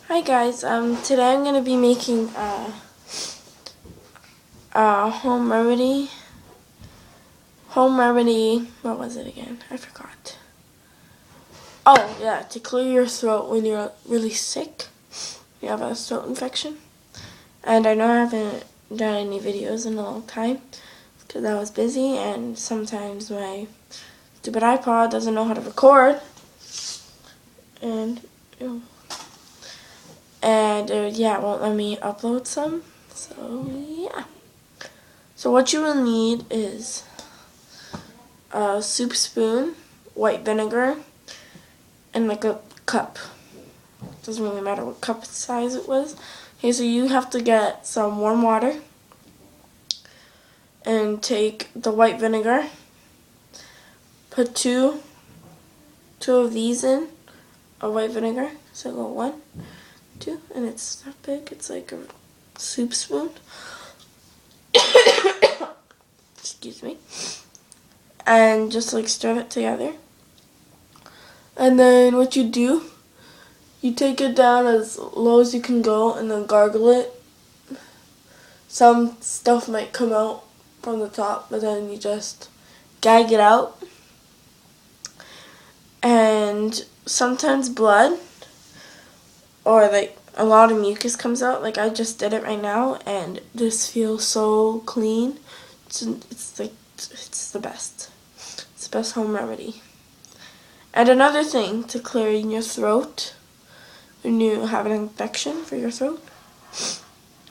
Hi guys, today I'm going to be making a home remedy, what was it again? I forgot. Oh yeah, to clear your throat when you're really sick, you have a throat infection. And I know I haven't done any videos in a long time because I was busy and sometimes my stupid iPod doesn't know how to record. And yeah, it won't let me upload some. So yeah. So what you will need is a soup spoon, white vinegar, and like a cup. Doesn't really matter what cup size it was. Okay, so you have to get some warm water and take the white vinegar. Put two of these in, a white vinegar. So go 1, 2, and it's not big. It's like a soup spoon. Excuse me. And just like stir it together. And then what you do, you take it down as low as you can go and then gargle it. Some stuff might come out from the top, but then you just gag it out. And sometimes blood or like a lot of mucus comes out. Like I just did it right now and this feels so clean. It's the best. It's the best home remedy. And another thing to clear your throat when you have an infection for your throat,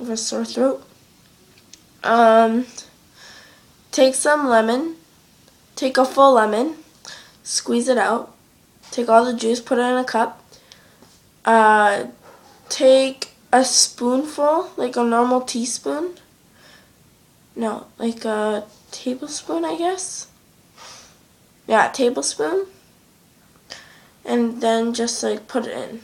of a sore throat. Take some lemon, take a full lemon, squeeze it out, take all the juice, put it in a cup, take a spoonful, like a normal teaspoon, no, like a tablespoon I guess, yeah, a tablespoon, and then just like put it in.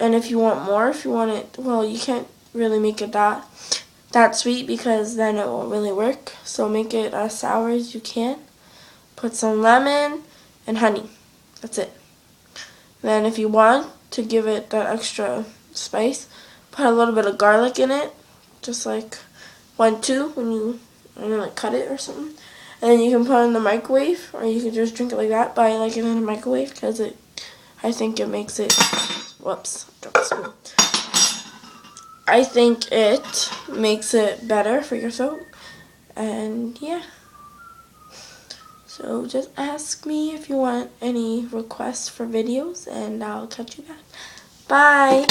And if you want more, if you want it, well, you can't really make it that sweet because then it won't really work. So make it as sour as you can. Put some lemon and honey. That's it. Then if you want to give it that extra spice, put a little bit of garlic in it. Just like 1, 2 when you like cut it or something. And then you can put it in the microwave, or you can just drink it like that. But I like it in the microwave because I think it makes it, whoops, dropped the spoon. I think it makes it better for your throat. And yeah. So just ask me if you want any requests for videos and I'll catch you back. Bye!